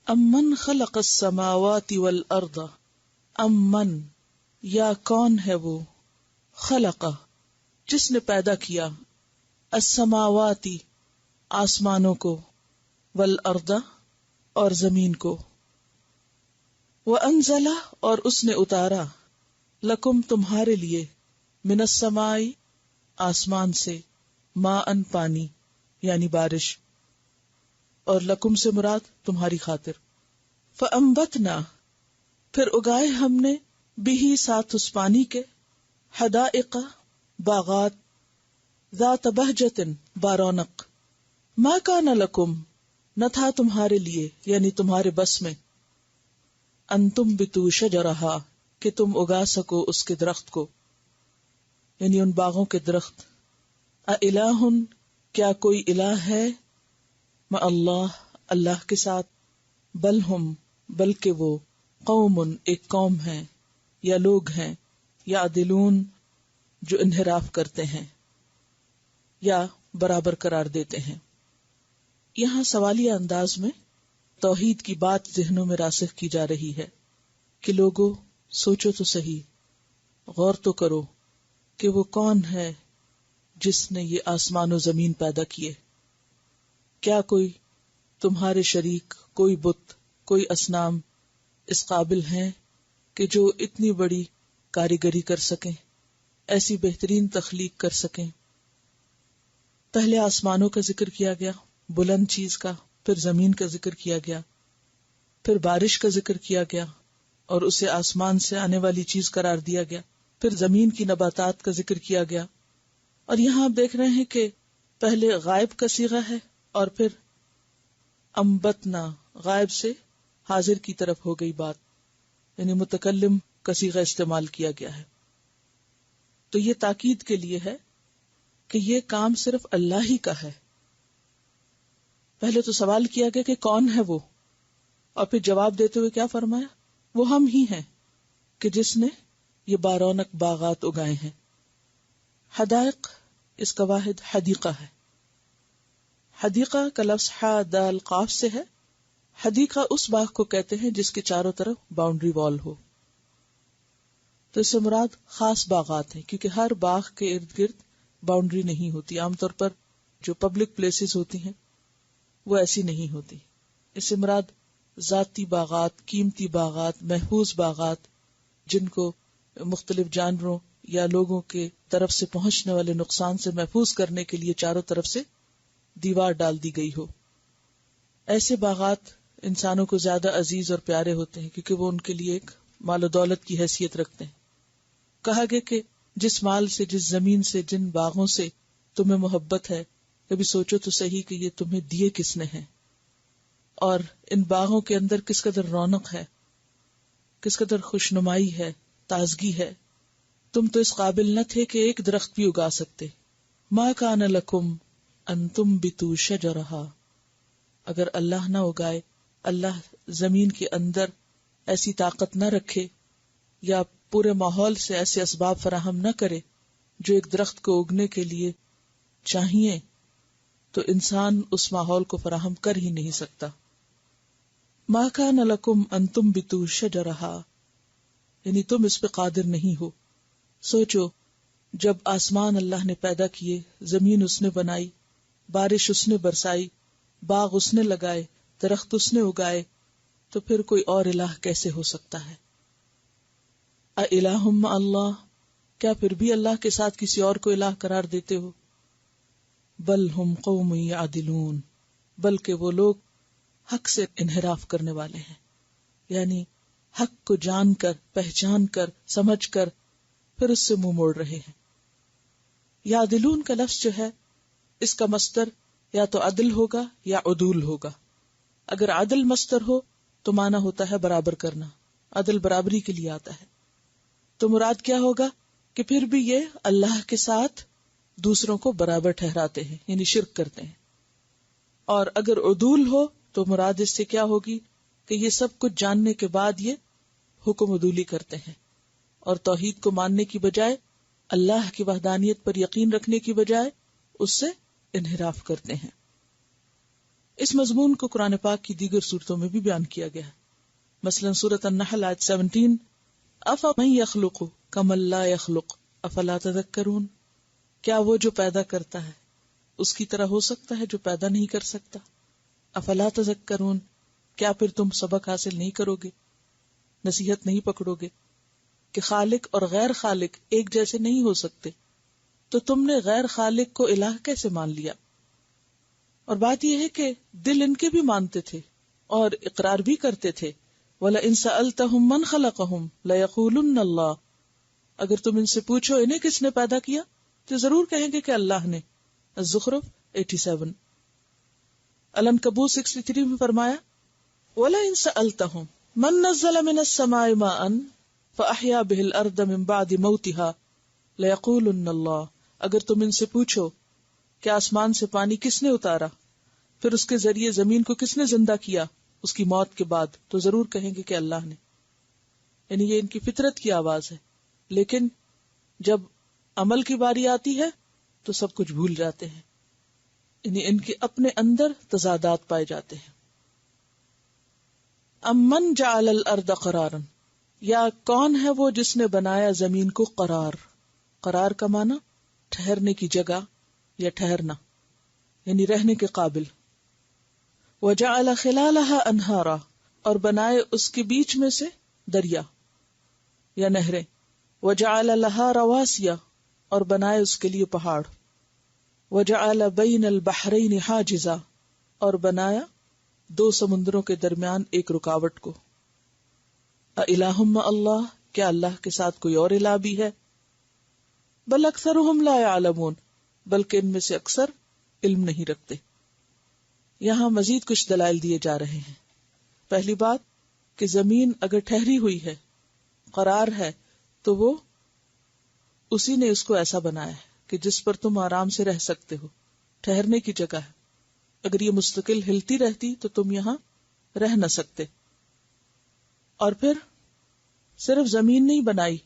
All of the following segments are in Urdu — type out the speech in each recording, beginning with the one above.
امن خلق السماوات والارض، امن یا کون ہے وہ، خلق جس نے پیدا کیا، السماواتی آسمانوں کو، والارض اور زمین کو، وانزل اور اس نے اتارا، لکم تمہارے لیے، من السماء آسمان سے، ماء پانی یعنی بارش، اور لکم سے مراد تمہاری خاطر، فانبتنا پھر اگائے ہم نے، بھی ساتھ اس پانی کے، حدائق باغات، ذات بہجت بارونق، ما کان لکم نہ تھا تمہارے لیے یعنی تمہارے بس میں، ان تنبتوا شجرہا کہ تم اگا سکو اس کے درخت کو، یعنی ان باغوں کے درخت، اِلٰہ کیا کوئی الہ ہے، مع اللہ اللہ کے ساتھ، بل ہم بلکہ وہ، قوم ایک قوم ہے، یا لوگ ہیں، یعدلون جو انحراف کرتے ہیں یا برابر قرار دیتے ہیں۔ یہاں سوالیہ انداز میں توحید کی بات ذہنوں میں راسخ کی جا رہی ہے کہ لوگوں سوچو تو صحیح، غور تو کرو کہ وہ کون ہے جس نے یہ آسمان و زمین پیدا کیے۔ کیا کوئی تمہارے شریک، کوئی بت، کوئی اصنام اس قابل ہیں کہ جو اتنی بڑی کاریگری کر سکیں، ایسی بہترین تخلیق کر سکیں؟ پہلے آسمانوں کا ذکر کیا گیا، بلند چیز کا، پھر زمین کا ذکر کیا گیا، پھر بارش کا ذکر کیا گیا اور اسے آسمان سے آنے والی چیز قرار دیا گیا، پھر زمین کی نباتات کا ذکر کیا گیا، اور یہاں آپ دیکھ رہے ہیں کہ پہلے غائب کا صیغہ ہے اور پھر انبتنا، غائب سے حاضر کی طرف ہو گئی بات، یعنی متکلم کا صیغہ استعمال کیا گیا ہے۔ تو یہ تاکید کے لیے ہے کہ یہ کام صرف اللہ ہی کا ہے۔ پہلے تو سوال کیا گیا کہ کون ہے وہ، اور پھر جواب دیتے ہوئے کیا فرمایا، وہ ہم ہی ہیں کہ جس نے یہ بارونق باغات اگائے ہیں۔ حدائق اس کا واحد حدیقہ ہے۔ حدیقہ کا لفظ حا دال قاف سے ہے۔ حدیقہ اس باغ کو کہتے ہیں جس کے چاروں طرف باؤنڈری وال ہو۔ تو اس سے مراد خاص باغات ہیں، کیونکہ ہر باغ کے ارد گرد باؤنڈری نہیں ہوتی۔ عام طور پر جو پبلک پلیسز ہوتی ہیں وہ ایسی نہیں ہوتی۔ اس سے مراد ذاتی باغات، قیمتی باغات، محفوظ باغات، جن کو مختلف جانوروں یا لوگوں کے طرف سے پہنچنے والے نقصان سے محفوظ کرنے کے لیے چاروں طرف سے دیوار ڈال دی گئی ہو۔ ایسے باغات انسانوں کو زیادہ عزیز اور پیارے ہوتے ہیں کیونکہ وہ ان کے لیے ایک مال و دولت کی حیثیت رکھتے ہیں۔ کہا گیا کہ جس مال سے، جس زمین سے، جن باغوں سے تمہیں محبت ہے، کبھی سوچو تو صحیح کہ یہ تمہیں دیے کس نے ہیں، اور ان باغوں کے اندر کس قدر رونق ہے، کس قدر خوشنمائی ہے، تازگی ہے۔ تم تو اس قابل نہ تھے کہ ایک درخت بھی اگا سکتے۔ ما کان لکم ان تنبتوا شجرہا، اگر اللہ نہ اگائے، اللہ زمین کے اندر ایسی طاقت نہ رکھے یا پورے ماحول سے ایسے اسباب فراہم نہ کرے جو ایک درخت کو اگنے کے لیے چاہیے، تو انسان اس ماحول کو فراہم کر ہی نہیں سکتا۔ ما کان لکم ان تنبتوا شجرہا، یعنی تم اس پہ قادر نہیں ہو۔ سوچو، جب آسمان اللہ نے پیدا کیے، زمین اس نے بنائی، بارش اس نے برسائی، باغ اس نے لگائے، درخت اس نے اگائے، تو پھر کوئی اور الہ کیسے ہو سکتا ہے؟ اِلٰہ مع اللہ، کیا پھر بھی اللہ کے ساتھ کسی اور کو الہ قرار دیتے ہو؟ بل ہم قوم یعدلون، بلکہ وہ لوگ حق سے انحراف کرنے والے ہیں، یعنی حق کو جان کر، پہچان کر، سمجھ کر پھر اس سے منہ موڑ رہے ہیں۔ یعدلون کا لفظ جو ہے اس کا مصدر یا تو عدل ہوگا یا عدول ہوگا۔ اگر عدل مصدر ہو تو معنی ہوتا ہے برابر کرنا، عدل برابری کے لیے آتا ہے، تو مراد کیا ہوگا کہ پھر بھی یہ اللہ کے ساتھ دوسروں کو برابر ٹھہراتے ہیں، یعنی شرک کرتے ہیں۔ اور اگر عدول ہو تو مراد اس سے کیا ہوگی کہ یہ سب کچھ جاننے کے بعد یہ حکم عدولی کرتے ہیں، اور توحید کو ماننے کی بجائے، اللہ کی وحدانیت پر یقین رکھنے کی بجائے اس سے انحراف کرتے ہیں۔ اس مضمون کو قرآن پاک کی دیگر صورتوں میں بھی بیان کیا گیا ہے. مثلا سورۃ النحل آیت 17 افمن یخلق کمن لا یخلق افلا تذکرون، کیا وہ جو پیدا کرتا ہے اس کی طرح ہو سکتا ہے جو پیدا نہیں کر سکتا؟ افلا تذکرون، کیا پھر تم سبق حاصل نہیں کرو گے، نصیحت نہیں پکڑو گے کہ خالق اور غیر خالق ایک جیسے نہیں ہو سکتے، تو تم نے غیر خالق کو الہ کیسے مان لیا؟ اور بات یہ ہے کہ دل ان کے بھی مانتے تھے اور اقرار بھی کرتے تھے. وَلَئِن سَأَلْتَهُمْ مَنْ خَلَقَهُمْ لَيَقُولُنَّ اللَّهُ، اگر تم ان سے پوچھو انہیں کس نے پیدا کیا تو ضرور کہیں گے کہ اللہ نے. الزخرف 87. العنکبوت 63 میں فرمایا وَلَئِن سَأَلْتَهُمْ مَن نَزَّلَ مِنَ السَّمَاءِ مَاءً فَأَحْيَا بِهِ الْأَرْضَ مِن بَعْدِ مَوْتِهَا لَيَقُولُنَّ اللَّهُ، اگر تم ان سے پوچھو کہ آسمان سے پانی کس نے اتارا، پھر اس کے ذریعے زمین کو کس نے زندہ کیا اس کی موت کے بعد، تو ضرور کہیں گے کہ اللہ نے. یعنی یہ ان کی فطرت کی آواز ہے، لیکن جب عمل کی باری آتی ہے تو سب کچھ بھول جاتے ہیں. یعنی ان کے اپنے اندر تضادات پائے جاتے ہیں. امن جعل الارض قرارا، یا کون ہے وہ جس نے بنایا زمین کو قرار. قرار کا معنی ٹھہرنے کی جگہ یا ٹھہرنا، یعنی رہنے کے قابل. وجعل خلالها انہارا، اور بنائے اس کے بیچ میں سے دریا یا نہریں. وجعل لها رواسیا، اور بنائے اس کے لیے پہاڑ. وجعل بین البحرین حاجزا، اور بنایا دو سمندروں کے درمیان ایک رکاوٹ کو. اِلٰہٌ مع اللہ، کیا اللہ کے ساتھ کوئی اور الہ بھی ہے؟ بل اکثرهم لا يعلمون، بلکہ ان میں سے اکثر علم نہیں رکھتے. یہاں مزید کچھ دلائل دیے جا رہے ہیں. پہلی بات کہ زمین اگر ٹھہری ہوئی ہے، قرار ہے، تو وہ اسی نے اس کو ایسا بنایا ہے کہ جس پر تم آرام سے رہ سکتے ہو، ٹھہرنے کی جگہ ہے. اگر یہ مستقل ہلتی رہتی تو تم یہاں رہ نہ سکتے. اور پھر صرف زمین نہیں بنائی،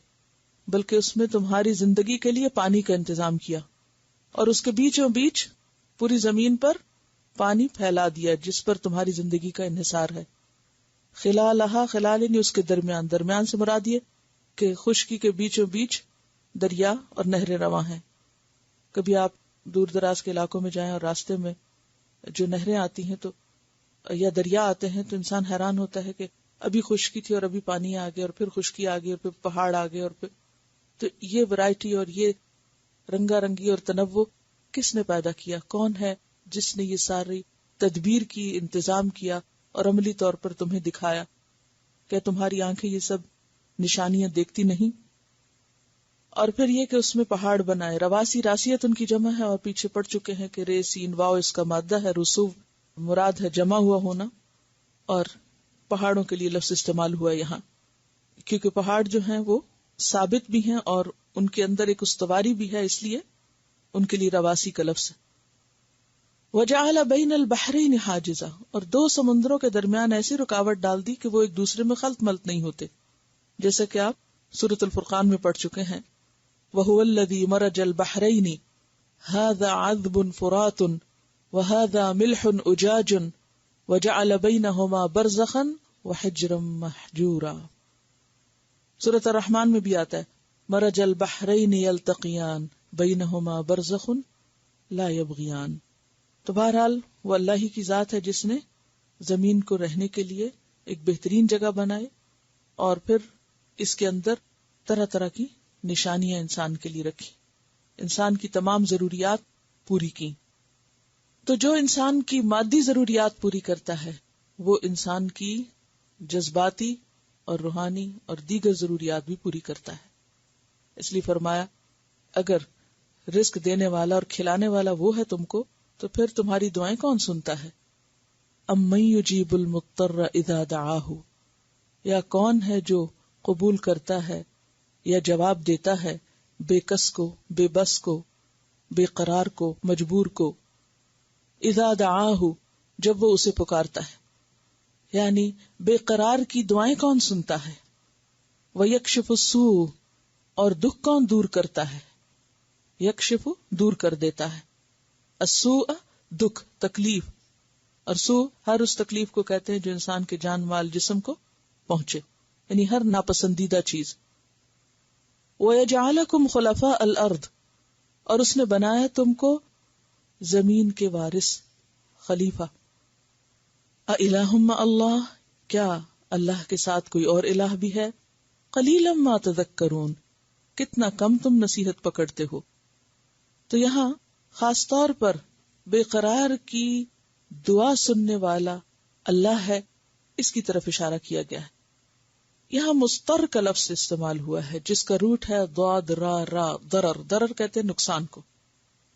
بلکہ اس میں تمہاری زندگی کے لیے پانی کا انتظام کیا، اور اس کے بیچوں بیچ پوری زمین پر پانی پھیلا دیا جس پر تمہاری زندگی کا انحصار ہے. خلالہا، خلال یعنی اس کے درمیان، درمیان سے مراد یہ کہ خشکی کے بیچوں بیچ دریا اور نہریں رواں ہیں. کبھی آپ دور دراز کے علاقوں میں جائیں اور راستے میں جو نہریں آتی ہیں تو یا دریا آتے ہیں تو انسان حیران ہوتا ہے کہ ابھی خشکی تھی اور ابھی پانی آ گیا، اور پھر خشکی آ گئی، اور پھر پہاڑ آ گئے، اور پھر تو یہ ورائٹی اور یہ رنگا رنگی اور تنوع کس نے پیدا کیا؟ کون ہے جس نے یہ ساری تدبیر کی، انتظام کیا اور عملی طور پر تمہیں دکھایا؟ کیا تمہاری آنکھیں یہ سب نشانیاں دیکھتی نہیں؟ اور پھر یہ کہ اس میں پہاڑ بنائے. رواسی، راسیت ان کی جمع ہے اور پیچھے پڑ چکے ہیں کہ رے سین واو اس کا مادہ ہے. رسوب مراد ہے جمع ہوا ہونا، اور پہاڑوں کے لیے لفظ استعمال ہوا یہاں کیونکہ پہاڑ جو ہیں وہ ثابت بھی ہیں اور ان کے اندر ایک استواری بھی ہے، اس لیے ان کے لیے رواسی کا لفظ ہے. وجعل بین البحرین حاجزا، اور دو سمندروں کے درمیان ایسی رکاوٹ ڈال دی کہ وہ ایک دوسرے میں خلط ملط نہیں ہوتے، جیسا کہ آپ سورۃ الفرقان میں پڑھ چکے ہیں. وَهُوَ الَّذِي مَرَجَ الْبَحْرَيْنِ هَذَا عَذْبٌ فُرَاتٌ وَهَذَا مِلْحٌ أُجَاجٌ وَجَعَلَ بَيْنَهُمَا بَرْزَخًا وَحِجْرًا مَحْجُورًا. سورۃ الرحمن میں بھی آتا ہے مَرَجَ الْبَحْرَيْنِ يَلْتَقِيَانِ بَيْنَهُمَا بَرْزَخٌ لَا يَبْغِيَانِ. تو بہرحال وہ اللہ ہی کی ذات ہے جس نے زمین کو رہنے کے لیے ایک بہترین جگہ بنائے اور پھر اس کے اندر طرح طرح کی نشانیاں انسان کے لیے رکھی، انسان کی تمام ضروریات پوری کی. تو جو انسان کی مادی ضروریات پوری کرتا ہے وہ انسان کی جذباتی اور روحانی اور دیگر ضروریات بھی پوری کرتا ہے. اس لیے فرمایا اگر رزق دینے والا اور کھلانے والا وہ ہے تم کو، تو پھر تمہاری دعائیں کون سنتا ہے؟ امن یجیب المضطر اذا دعاہ، یا کون ہے جو قبول کرتا ہے یا جواب دیتا ہے بے کس کو، بے بس کو، بے قرار کو، مجبور کو. اذا دعاہ، جب وہ اسے پکارتا ہے، یعنی بے قرار کی دعائیں کون سنتا ہے. وَيَكْشِفُ السُّوءَ، اور دکھ کون دور کرتا ہے. یکشف دور کر دیتا ہے، السوء دکھ، تکلیف، اور سو ہر اس تکلیف کو کہتے ہیں جو انسان کے جان مال جسم کو پہنچے، یعنی ہر ناپسندیدہ چیز. وَيَجْعَلَكُمْ خُلَفَاءَ الْأَرْضِ، اور اس نے بنایا تم کو زمین کے وارث، خلیفہ. اَإِلَٰهٌ مَّعَ اللَّهِ، کیا اللہ کے ساتھ کوئی اور الہ بھی ہے؟ قَلِيلًا مَا تَذَكَّرُونَ، کتنا کم تم نصیحت پکڑتے ہو. تو یہاں خاص طور پر بے قرار کی دعا سننے والا اللہ ہے، اس کی طرف اشارہ کیا گیا ہے. یہاں مستر کا لفظ استعمال ہوا ہے جس کا روٹ ہے ضاد را را، ضرر. ضرر کہتے ہیں نقصان کو،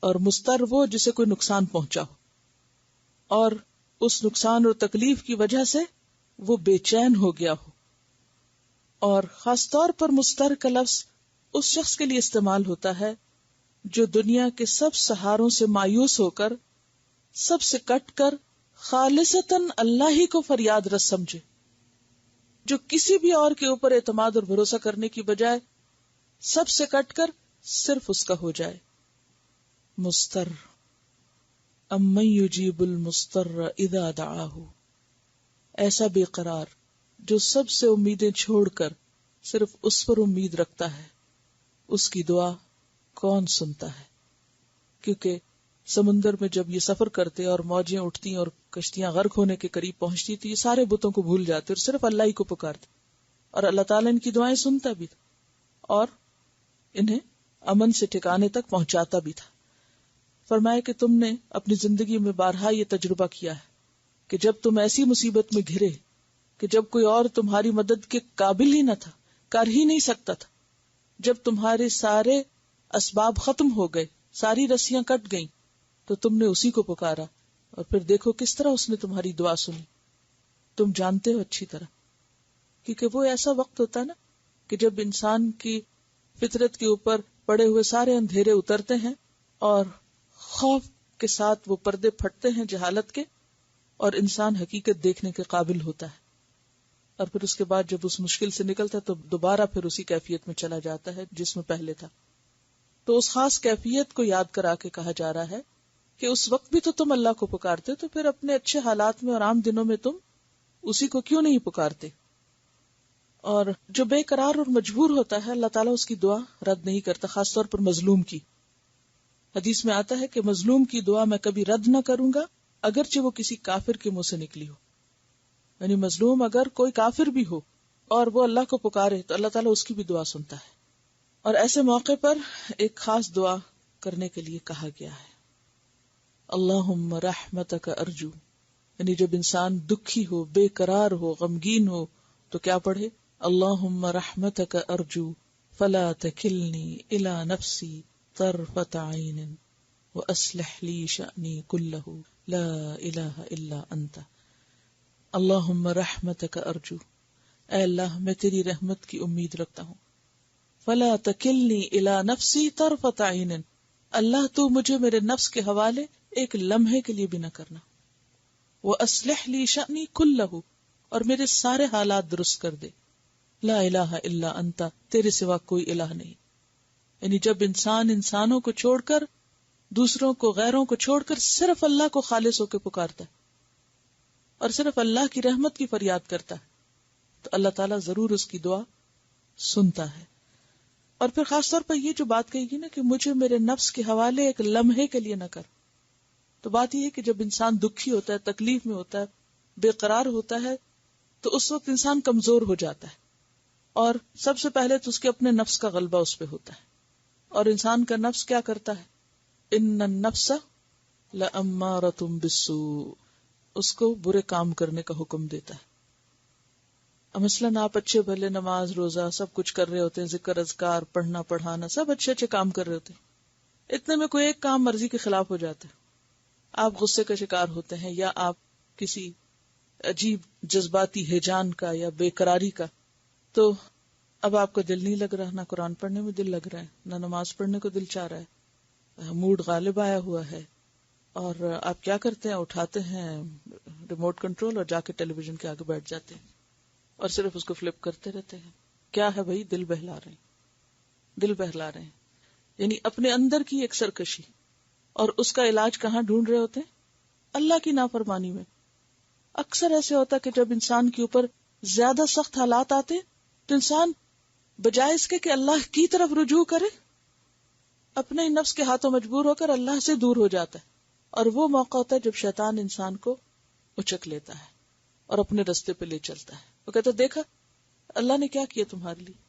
اور مستر وہ جسے کوئی نقصان پہنچا ہو اور اس نقصان اور تکلیف کی وجہ سے وہ بے چین ہو گیا ہو. اور خاص طور پر مستر کا لفظ اس شخص کے لیے استعمال ہوتا ہے جو دنیا کے سب سہاروں سے مایوس ہو کر، سب سے کٹ کر خالصتاً اللہ ہی کو فریاد رس سمجھے، جو کسی بھی اور کے اوپر اعتماد اور بھروسہ کرنے کی بجائے سب سے کٹ کر صرف اس کا ہو جائے. مستر امن یجیب المستر اذا دعاہ، ایسا بے قرار جو سب سے امیدیں چھوڑ کر صرف اس پر امید رکھتا ہے، اس کی دعا کون سنتا ہے. کیونکہ سمندر میں جب یہ سفر کرتے اور موجیں اٹھتی اور کشتیاں غرق ہونے کے قریب پہنچتی تو یہ سارے بتوں کو بھول جاتے اور صرف اللہ ہی کو پکارتے، اور اللہ تعالیٰ ان کی دعائیں سنتا بھی تھا اور انہیں امن سے ٹھکانے تک پہنچاتا بھی تھا. فرمایا کہ تم نے اپنی زندگی میں بارہا یہ تجربہ کیا ہے کہ جب تم ایسی مصیبت میں گھرے کہ جب کوئی اور تمہاری مدد کے قابل ہی نہ تھا، کر ہی نہیں سکتا تھا، جب تمہارے سارے اسباب ختم ہو گئے، ساری رسیاں کٹ گئیں، تو تم نے اسی کو پکارا اور پھر دیکھو کس طرح اس نے تمہاری دعا سنی. تم جانتے ہو اچھی طرح، کیونکہ وہ ایسا وقت ہوتا ہے نا کہ جب انسان کی فطرت کے اوپر پڑے ہوئے سارے اندھیرے اترتے ہیں اور خوف کے ساتھ وہ پردے پھٹتے ہیں جہالت کے، اور انسان حقیقت دیکھنے کے قابل ہوتا ہے. اور پھر اس کے بعد جب اس مشکل سے نکلتا ہے تو دوبارہ پھر اسی کیفیت میں چلا جاتا ہے جس میں پہلے تھا. تو اس خاص کیفیت کو یاد کرا کے کہا جا رہا ہے کہ اس وقت بھی تو تم اللہ کو پکارتے، تو پھر اپنے اچھے حالات میں اور عام دنوں میں تم اسی کو کیوں نہیں پکارتے. اور جو بے قرار اور مجبور ہوتا ہے اللہ تعالیٰ اس کی دعا رد نہیں کرتا، خاص طور پر مظلوم کی. حدیث میں آتا ہے کہ مظلوم کی دعا میں کبھی رد نہ کروں گا اگرچہ وہ کسی کافر کے منہ سے نکلی ہو. یعنی مظلوم اگر کوئی کافر بھی ہو اور وہ اللہ کو پکارے تو اللہ تعالیٰ اس کی بھی دعا سنتا ہے. اور ایسے موقع پر ایک خاص دعا کرنے کے لیے کہا گیا ہے، اللہم رحمتک ارجو. یعنی جب انسان دکھی ہو، بے قرار ہو، غمگین ہو تو کیا پڑھے؟ اللہم رحمتک ارجو فلا تکلنی الی نفسی طرفت عین واصلح لی شأنی کلہ لا الہ الا انت. اللہم رحمتک ارجو، اے اللہ میں تیری رحمت کی امید رکھتا ہوں. فلا تکلنی الی نفسی طرفت عین، اللہ تو مجھے میرے نفس کے حوالے ایک لمحے کے لیے بھی نہ کرنا. وَأَصْلِحْ لِي شَأْنِي كُلَّهُ، اور میرے سارے حالات درست کر دے. لا الہ الا انت، تیرے سوا کوئی الہ نہیں. یعنی جب انسان انسانوں کو چھوڑ کر، دوسروں کو، غیروں کو چھوڑ کر صرف اللہ کو خالص ہو کے پکارتا ہے اور صرف اللہ کی رحمت کی فریاد کرتا ہے تو اللہ تعالیٰ ضرور اس کی دعا سنتا ہے. اور پھر خاص طور پر یہ جو بات کہی گی نا کہ مجھے میرے نفس کے حوالے ایک لمحے کے لیے نہ کر، تو بات یہ ہے کہ جب انسان دکھی ہوتا ہے، تکلیف میں ہوتا ہے، بے قرار ہوتا ہے تو اس وقت انسان کمزور ہو جاتا ہے اور سب سے پہلے تو اس کے اپنے نفس کا غلبہ اس پہ ہوتا ہے. اور انسان کا نفس کیا کرتا ہے؟ ان النفس لامارۃ بالسوء، اس کو برے کام کرنے کا حکم دیتا ہے. مثلاً آپ اچھے بھلے نماز روزہ سب کچھ کر رہے ہوتے ہیں، ذکر اذکار پڑھنا پڑھانا سب اچھے اچھے کام کر رہے ہوتے ہیں، اتنے میں کوئی ایک کام مرضی کے خلاف ہو جاتا ہے، آپ غصے کا شکار ہوتے ہیں یا آپ کسی عجیب جذباتی ہیجان کا یا بے قراری کا، تو اب آپ کا دل نہیں لگ رہا، نہ قرآن پڑھنے میں دل لگ رہا ہے، نہ نماز پڑھنے کو دل چاہ رہا ہے، موڈ غالب آیا ہوا ہے، اور آپ کیا کرتے ہیں؟ اٹھاتے ہیں ریموٹ کنٹرول اور جا کے ٹیلی ویژن کے آگے بیٹھ جاتے ہیں اور صرف اس کو فلپ کرتے رہتے ہیں. کیا ہے بھائی؟ دل بہلا رہے ہیں، دل بہلا رہے ہیں. یعنی اپنے اندر کی ایک سرکشی، اور اس کا علاج کہاں ڈھونڈ رہے ہوتے ہیں؟ اللہ کی نافرمانی میں. اکثر ایسے ہوتا ہے کہ جب انسان کے اوپر زیادہ سخت حالات آتے تو انسان بجائے اس کے کہ اللہ کی طرف رجوع کرے، اپنے ہی نفس کے ہاتھوں مجبور ہو کر اللہ سے دور ہو جاتا ہے. اور وہ موقع ہوتا ہے جب شیطان انسان کو اچک لیتا ہے اور اپنے رستے پہ لے چلتا ہے. وہ کہتا ہے دیکھا اللہ نے کیا کیا تمہارے لیے،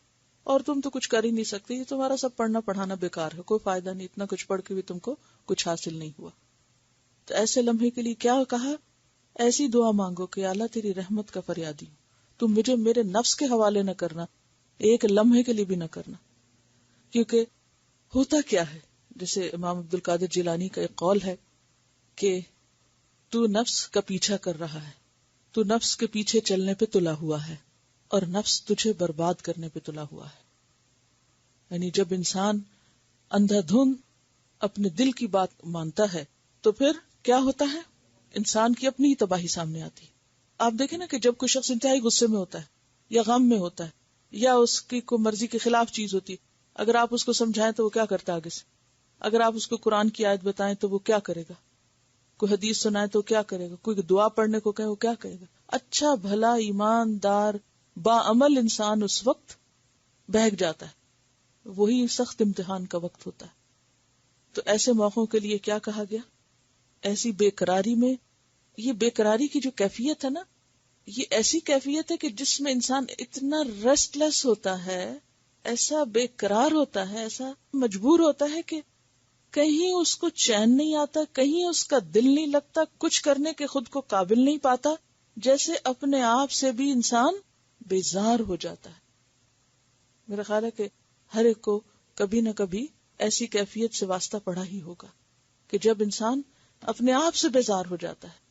اور تم تو کچھ کر ہی نہیں سکتے، یہ تمہارا سب پڑھنا پڑھانا بیکار ہے، کوئی فائدہ نہیں، اتنا کچھ پڑھ کے بھی تم کو کچھ حاصل نہیں ہوا. تو ایسے لمحے کے لیے کیا کہا؟ ایسی دعا مانگو کہ اللہ تیری رحمت کا فریادی ہوں، تم مجھے میرے نفس کے حوالے نہ کرنا، ایک لمحے کے لیے بھی نہ کرنا. کیونکہ ہوتا کیا ہے، جیسے امام عبد القادر جیلانی کا ایک قول ہے کہ تو نفس کا پیچھا کر رہا ہے، تو نفس کے پیچھے چلنے پہ تلا ہوا ہے اور نفس تجھے برباد کرنے پہ تلا ہوا ہے. یعنی جب انسان اندھا دھند اپنے دل کی بات مانتا ہے تو پھر کیا ہوتا ہے، انسان کی اپنی ہی تباہی سامنے آتی. آپ دیکھیں نا کہ جب کوئی شخص انتہائی غصے میں ہوتا ہے یا غم میں ہوتا ہے یا اس کی کوئی مرضی کے خلاف چیز ہوتی ہے، اگر آپ اس کو سمجھائیں تو وہ کیا کرتا ہے آگے سے، اگر آپ اس کو قرآن کی آیت بتائیں تو وہ کیا کرے گا، کوئی حدیث سنائے تو کیا کرے گا، کوئی دعا پڑھنے کو کہے وہ کیا کرے گا. اچھا بھلا ایماندار باعمل انسان اس وقت بہک جاتا ہے، وہی سخت امتحان کا وقت ہوتا ہے. تو ایسے موقعوں کے لیے کیا کہا گیا، ایسی بے قراری میں، یہ بے قراری کی جو کیفیت ہے نا، یہ ایسی کیفیت ہے کہ جس میں انسان اتنا ریسٹ لیس ہوتا ہے، ایسا بے قرار ہوتا ہے، ایسا مجبور ہوتا ہے کہ کہیں اس کو چین نہیں آتا، کہیں اس کا دل نہیں لگتا، کچھ کرنے کے خود کو قابل نہیں پاتا، جیسے اپنے آپ سے بھی انسان بیزار ہو جاتا ہے. میرا خیال ہے کہ ہر ایک کو کبھی نہ کبھی ایسی کیفیت سے واسطہ پڑا ہی ہوگا کہ جب انسان اپنے آپ سے بیزار ہو جاتا ہے.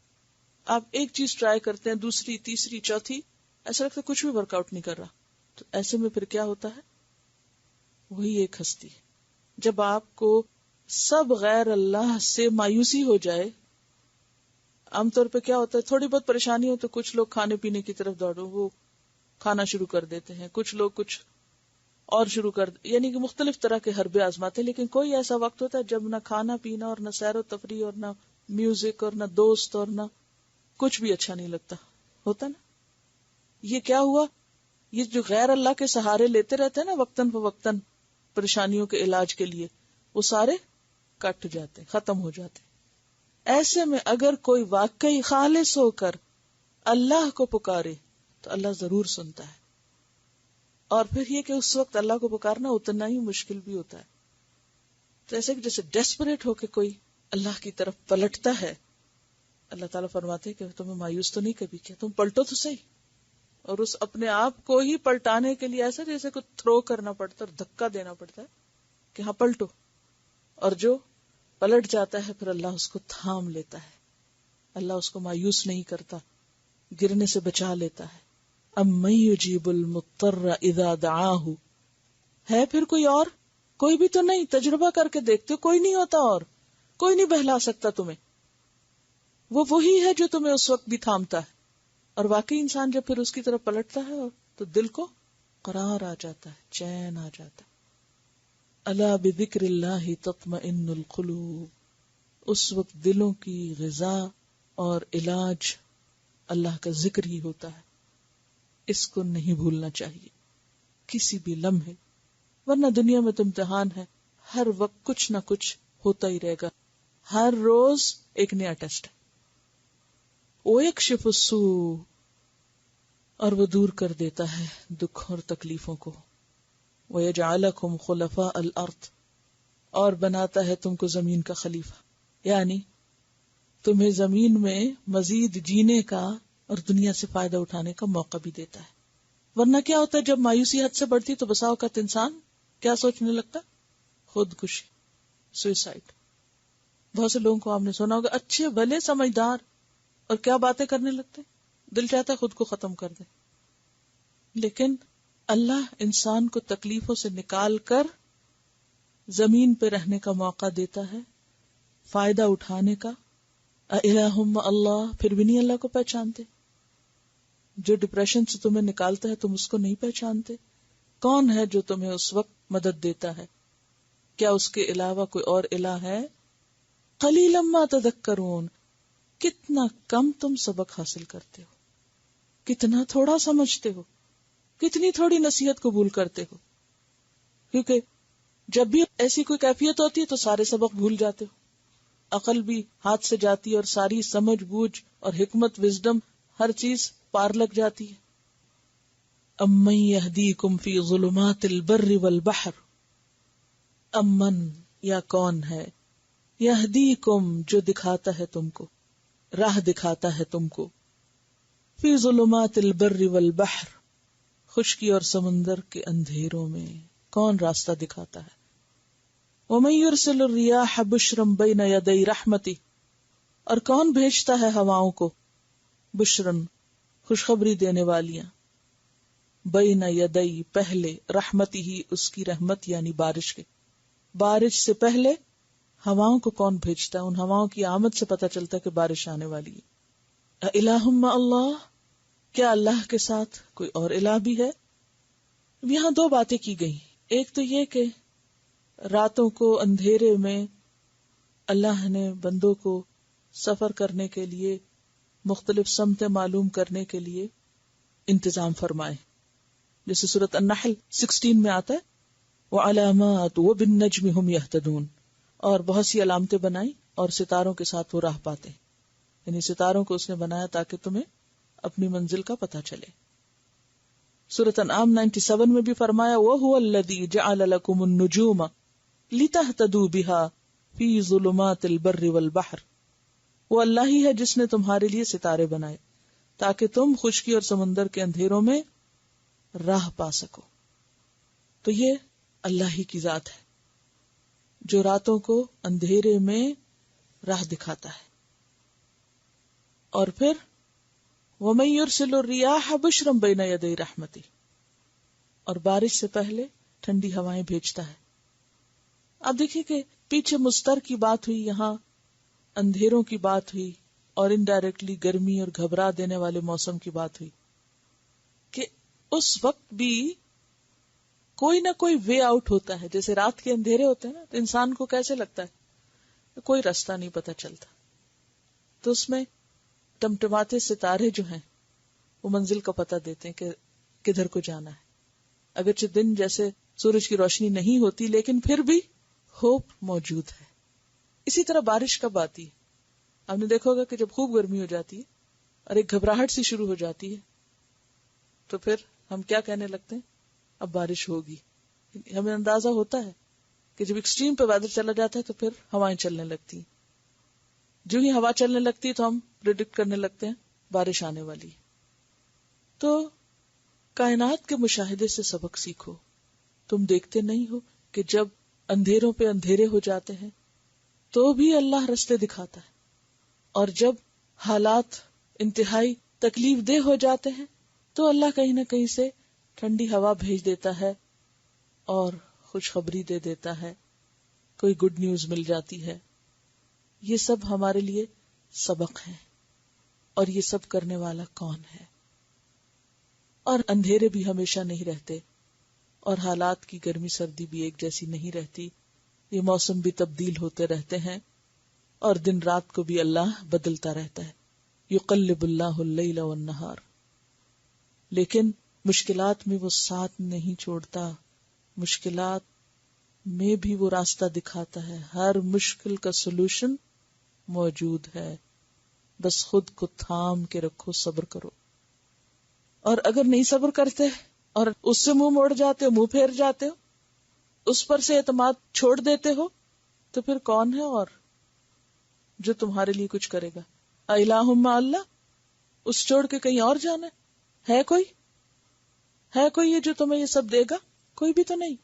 آپ ایک چیز ٹرائی کرتے ہیں، دوسری تیسری چوتھی، ایسا لگتا ہے کچھ بھی ورک آؤٹ نہیں کر رہا. تو ایسے میں پھر کیا ہوتا ہے، وہی ایک ہستی. جب آپ کو سب غیر اللہ سے مایوسی ہو جائے، عام طور پہ کیا ہوتا ہے، تھوڑی بہت پریشانی ہو تو کچھ لوگ کھانے پینے کی طرف دوڑو، وہ کھانا شروع کر دیتے ہیں، کچھ لوگ کچھ اور شروع کر یعنی کہ مختلف طرح کے حربے آزماتے ہیں. لیکن کوئی ایسا وقت ہوتا ہے جب نہ کھانا پینا اور نہ سیر و تفریح اور نہ میوزک اور نہ دوست اور نہ کچھ بھی اچھا نہیں لگتا ہوتا نا. یہ کیا ہوا، یہ جو غیر اللہ کے سہارے لیتے رہتے ہیں نا وقتاً فوقتاً پریشانیوں کے علاج کے لیے، وہ سارے کٹ جاتے، ختم ہو جاتے. ایسے میں اگر کوئی واقعی خالص ہو کر اللہ کو پکارے تو اللہ ضرور سنتا ہے. اور پھر یہ کہ اس وقت اللہ کو پکارنا اتنا ہی مشکل بھی ہوتا ہے. تو ایسے کہ جیسے ڈیسپریٹ ہو کے کوئی اللہ کی طرف پلٹتا ہے، اللہ تعالیٰ فرماتے ہیں کہ تمہیں مایوس تو نہیں کبھی کیا، تم پلٹو تو صحیح. اور اس اپنے آپ کو ہی پلٹانے کے لیے ایسا جیسے کوئی تھرو کرنا پڑتا ہے، دھکا دینا پڑتا ہے کہ ہاں پلٹو. اور جو پلٹ جاتا ہے پھر اللہ اس کو تھام لیتا ہے، اللہ اس کو مایوس نہیں کرتا، گرنے سے بچا لیتا ہے. امن یجیب المضطر اذا دعاہ، ہے پھر کوئی اور، کوئی بھی تو نہیں. تجربہ کر کے دیکھتے ہو کوئی نہیں ہوتا، اور کوئی نہیں بہلا سکتا تمہیں. وہ وہی ہے جو تمہیں اس وقت بھی تھامتا ہے. اور واقعی انسان جب پھر اس کی طرف پلٹتا ہے تو دل کو قرار آ جاتا ہے، چین آ جاتا ہے. الا بذکر اللہ تطمئن القلوب، اس وقت دلوں کی غذا اور علاج اللہ کا ذکر ہی ہوتا ہے. اس کو نہیں بھولنا چاہیے کسی بھی لمحے، ورنہ دنیا میں تو امتحان ہے، ہر وقت کچھ نہ کچھ ہوتا ہی رہے گا، ہر روز ایک نیا ٹیسٹ ہے. وَيَكْشِفُ السُّوءَ، اور وہ دور کر دیتا ہے دکھ اور تکلیفوں کو. وَيَجْعَلَكُمْ خُلَفَاءَ الْأَرْضِ، اور بناتا ہے تم کو زمین کا خلیفہ، یعنی تمہیں زمین میں مزید جینے کا اور دنیا سے فائدہ اٹھانے کا موقع بھی دیتا ہے. ورنہ کیا ہوتا ہے جب مایوسی حد سے بڑھتی تو بسا اوقات انسان کیا سوچنے لگتا، خودکشی، سوئسائڈ. بہت سے لوگوں کو آپ نے سنا ہوگا اچھے بھلے سمجھدار اور کیا باتیں کرنے لگتے، دل چاہتا ہے خود کو ختم کر دے. لیکن اللہ انسان کو تکلیفوں سے نکال کر زمین پہ رہنے کا موقع دیتا ہے، فائدہ اٹھانے کا. الہم اللہ، پھر بھی نہیں اللہ کو پہچانتے. جو ڈپریشن سے تمہیں نکالتا ہے تم اس کو نہیں پہچانتے. کون ہے جو تمہیں اس وقت مدد دیتا ہے؟ کیا اس کے علاوہ کوئی اور الہ ہے؟ قلیلا ما تذکرون، کتنا کم تم سبق حاصل کرتے ہو، کتنا تھوڑا سمجھتے ہو، کتنی تھوڑی نصیحت قبول کرتے ہو. کیونکہ جب بھی ایسی کوئی کیفیت ہوتی ہے تو سارے سبق بھول جاتے ہو، عقل بھی ہاتھ سے جاتی ہے اور ساری سمجھ بوجھ اور حکمت وزڈم ہر چیز پار لگ جاتی ہے. امن یہدیکم فی ظلمات البر والبحر، امن یا کون ہے، یہدیکم جو دکھاتا ہے تم کو، راہ دکھاتا ہے تم کو، فی ظلمات البر والبحر، خشکی اور سمندر کے اندھیروں میں کون راستہ دکھاتا ہے. ومن یرسل الریاح بشرا بین یدی رحمتہ، اور کون بھیجتا ہے ہواؤں کو، بشرن خوشخبری دینے والیاں، بین یدی پہلے، رحمتہ ہی اس کی رحمت یعنی بارش کے، بارش سے پہلے ہواؤں کو کون بھیجتا ہے. ان ہواؤں کی آمد سے پتہ چلتا ہے کہ بارش آنے والی ہے. الہ مع اللہ، کیا اللہ کے ساتھ کوئی اور الہ بھی ہے. یہاں دو باتیں کی گئی. ایک تو یہ کہ راتوں کو اندھیرے میں اللہ نے بندوں کو سفر کرنے کے لیے، مختلف سمتیں معلوم کرنے کے لیے انتظام فرمائے، جیسے سورۃ النحل 16 میں آتا ہے وعلامات وبالنجم هم يهتدون، اور بہت سی علامتیں بنائی اور ستاروں کے ساتھ وہ راہ پاتے ہیں. یعنی ستاروں کو اس نے بنایا تاکہ تمہیں اپنی منزل کا پتہ چلے. سورۃ انعام 97 میں بھی فرمایا وَهُوَ الَّذِي جَعَلَ لَكُمُ النُّجُومَ لِتَهْتَدُوا بِهَا فِي ظُلُمَاتِ الْبَرِّ وَالْبَحْرِ، وہ اللہ ہی ہے جس نے تمہارے لیے ستارے بنائے تاکہ تم خشکی اور سمندر کے اندھیروں میں راہ پا سکو. تو یہ اللہ ہی کی ذات ہے جو راتوں کو اندھیرے میں راہ دکھاتا ہے. اور پھر وَمَن يُرْسِلُ الرِّيَاحَ بُشْرًا بَيْنَ يَدَيْ رَحْمَتِهِ، اور بارش سے پہلے ٹھنڈی ہوائیں بھیجتا ہے. اب دیکھیے کہ پیچھے مستر کی بات ہوئی، یہاں اندھیروں کی بات ہوئی، اور انڈائریکٹلی گرمی اور گھبرا دینے والے موسم کی بات ہوئی کہ اس وقت بھی کوئی نہ کوئی وے آؤٹ ہوتا ہے. جیسے رات کے اندھیرے ہوتے ہیں نا، تو انسان کو کیسے لگتا ہے کوئی راستہ نہیں پتہ چلتا، تو اس میں ٹمٹماتے ستارے جو ہیں وہ منزل کا پتہ دیتے ہیں کہ کدھر کو جانا ہے. اگرچہ دن جیسے سورج کی روشنی نہیں ہوتی لیکن پھر بھی ہوپ موجود ہے. اسی طرح بارش کب آتی ہے؟ آپ نے دیکھا ہوگا کہ جب خوب گرمی ہو جاتی ہے اور ایک گھبراہٹ سی شروع ہو جاتی ہے تو پھر ہم کیا کہنے لگتے ہیں، اب بارش ہوگی. ہمیں اندازہ ہوتا ہے کہ جب ایکسٹریم پہ ویدر چلا جاتا ہے تو پھر ہوائیں چلنے لگتی ہیں. جو ہی ہوا چلنے لگتی ہے تو ہم پریڈکٹ کرنے لگتے ہیں بارش آنے والی. تو کائنات کے مشاہدے سے سبق سیکھو. تم دیکھتے نہیں ہو کہ جب اندھیروں پہ اندھیرے ہو جاتے ہیں تو بھی اللہ رستے دکھاتا ہے، اور جب حالات انتہائی تکلیف دہ ہو جاتے ہیں تو اللہ کہیں نہ کہیں سے ٹھنڈی ہوا بھیج دیتا ہے اور خوشخبری دے دیتا ہے، کوئی گڈ نیوز مل جاتی ہے. یہ سب ہمارے لیے سبق ہے. اور یہ سب کرنے والا کون ہے؟ اور اندھیرے بھی ہمیشہ نہیں رہتے، اور حالات کی گرمی سردی بھی ایک جیسی نہیں رہتی. یہ موسم بھی تبدیل ہوتے رہتے ہیں، اور دن رات کو بھی اللہ بدلتا رہتا ہے. یقلب اللہ اللیل والنہار. لیکن مشکلات میں وہ ساتھ نہیں چھوڑتا، مشکلات میں بھی وہ راستہ دکھاتا ہے. ہر مشکل کا سولوشن موجود ہے، بس خود کو تھام کے رکھو، صبر کرو. اور اگر نہیں صبر کرتے اور اس سے منہ موڑ جاتے ہو، منہ پھیر جاتے ہو، اس پر سے اعتماد چھوڑ دیتے ہو، تو پھر کون ہے اور جو تمہارے لیے کچھ کرے گا؟ الہ مع اللہ، اس چھوڑ کے کہیں اور جانا ہے کوئی یہ جو تمہیں یہ سب دے گا؟ کوئی بھی تو نہیں.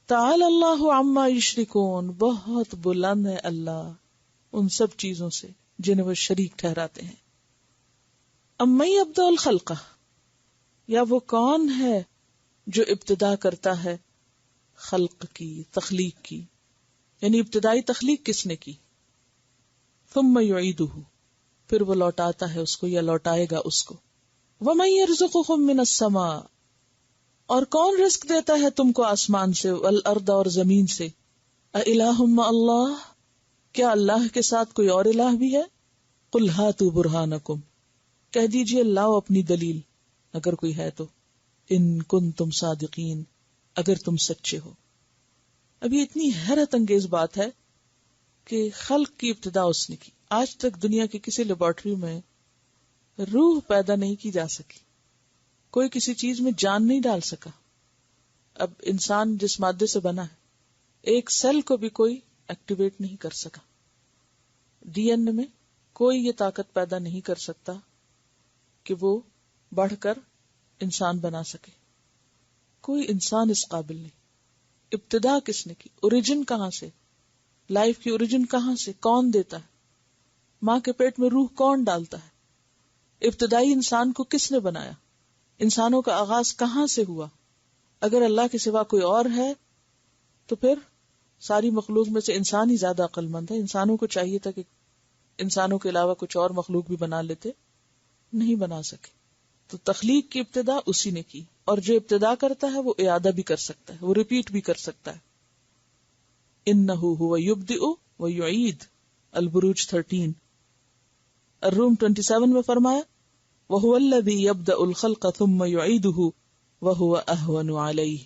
تعالی اللہ عما یشرکون، بہت بلند ہے اللہ ان سب چیزوں سے جنہیں وہ شریک ٹھہراتے ہیں. امن یبدأ الخلق، یا وہ کون ہے جو ابتدا کرتا ہے خلق کی، تخلیق کی، یعنی ابتدائی تخلیق کس نے کی. ثم یعیدہ، پھر وہ لوٹاتا ہے اس کو یا لوٹائے گا اس کو. ومن یرزقکم من السماء، اور کون رزق دیتا ہے تم کو آسمان سے، والارض، اور زمین سے. االہ مع اللہ، کیا اللہ کے ساتھ کوئی اور الہ بھی ہے؟ قل ہاتوا برہانکم، کہہ دیجئے لاؤ اپنی دلیل اگر کوئی ہے تو، ان کنتم صادقین، اگر تم سچے ہو۔ اب یہ اتنی حیرت انگیز بات ہے کہ خلق کی ابتدا اس نے کی۔ آج تک دنیا کی کسی لیبارٹری میں روح پیدا نہیں کی جا سکی، کوئی کسی چیز میں جان نہیں ڈال سکا۔ اب انسان جس مادے سے بنا ہے، ایک سیل کو بھی کوئی ایکٹیویٹ نہیں کر سکا۔ ڈی این اے میں کوئی یہ طاقت پیدا نہیں کر سکتا کہ وہ بڑھ کر انسان بنا سکے۔ کوئی انسان اس قابل نہیں۔ ابتدا کس نے کی؟ اوریجن کہاں سے؟ لائف کی اوریجن کہاں سے؟ کون دیتا ہے؟ ماں کے پیٹ میں روح کون ڈالتا ہے؟ ابتدائی انسان کو کس نے بنایا؟ انسانوں کا آغاز کہاں سے ہوا؟ اگر اللہ کے سوا کوئی اور ہے تو پھر ساری مخلوق میں سے انسان ہی زیادہ عقل مند ہے۔ انسانوں کو چاہیے تھا کہ انسانوں کے علاوہ کچھ اور مخلوق بھی بنا لیتے، نہیں بنا سکے۔ تو تخلیق کی ابتدا اسی نے کی، اور جو ابتدا کرتا ہے وہ اعادہ بھی کر سکتا ہے، وہ ریپیٹ بھی کر سکتا ہے۔ انہ هو یبدئ ویعید، البروج 13۔ الروم 27 میں فرمایا وَهُوَ الَّذِي يَبْدَأُ الْخَلْقَ ثُمَّ يُعِيدُهُ وَهُوَ أَهْوَنُ عَلَيْهِ،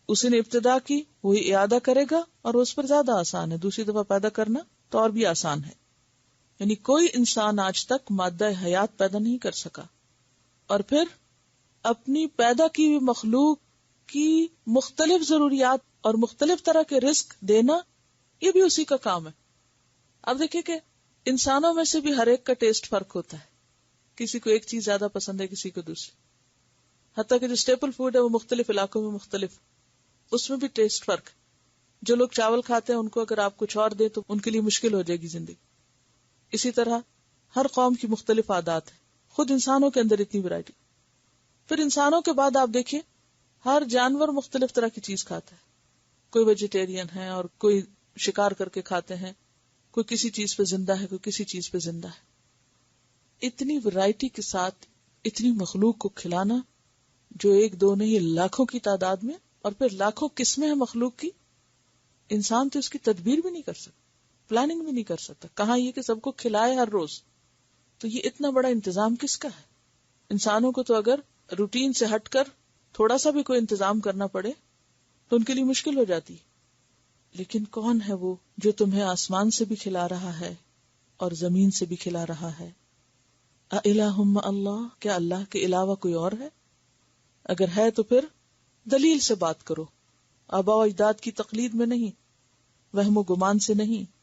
اسی نے ابتدا کی، وہی اعادہ کرے گا، اور اس پر زیادہ آسان ہے۔ دوسری دفعہ پیدا کرنا تو اور بھی آسان ہے۔ یعنی کوئی انسان آج تک مادہ حیات پیدا نہیں کر سکا، اور پھر اپنی پیدا کی ہوئی مخلوق کی مختلف ضروریات اور مختلف طرح کے رزق دینا، یہ بھی اسی کا کام ہے۔ اب دیکھیں کہ انسانوں میں سے بھی ہر ایک کا ٹیسٹ فرق ہوتا ہے، کسی کو ایک چیز زیادہ پسند ہے، کسی کو دوسری، حتیٰ کہ جو اسٹیپل فوڈ ہے وہ مختلف علاقوں میں مختلف، اس میں بھی ٹیسٹ فرق۔ جو لوگ چاول کھاتے ہیں ان کو اگر آپ کچھ اور دیں تو ان کے لیے مشکل ہو جائے گی زندگی۔ اسی طرح ہر قوم کی مختلف عادات ہیں، خود انسانوں کے اندر اتنی ورائٹی۔ پھر انسانوں کے بعد آپ دیکھیں ہر جانور مختلف طرح کی چیز کھاتا ہے، کوئی ویجیٹیرین ہے اور کوئی شکار کر کے کھاتے ہیں، کوئی کسی چیز پہ زندہ ہے، کوئی کسی چیز پہ زندہ ہے۔ اتنی ورائٹی کے ساتھ اتنی مخلوق کو کھلانا، جو ایک دو نہیں لاکھوں کی تعداد میں، اور پھر لاکھوں قسمیں ہیں مخلوق کی، انسان تو اس کی تدبیر بھی نہیں کر سکتا، پلاننگ بھی نہیں کر سکتا، کہاں یہ کہ سب کو کھلائے ہر روز۔ تو یہ اتنا بڑا انتظام کس کا ہے؟ انسانوں کو تو اگر روٹین سے ہٹ کر تھوڑا سا بھی کوئی انتظام کرنا پڑے تو ان کے لیے مشکل ہو جاتی ہے۔ لیکن کون ہے وہ جو تمہیں آسمان سے بھی کھلا رہا ہے اور زمین سے بھی کھلا رہا ہے؟ اِلٰہٌ مع اللہ، کیا اللہ کے علاوہ کوئی اور ہے؟ اگر ہے تو پھر دلیل سے بات کرو، آباء و اجداد کی تقلید میں نہیں، وہم و گمان سے نہیں،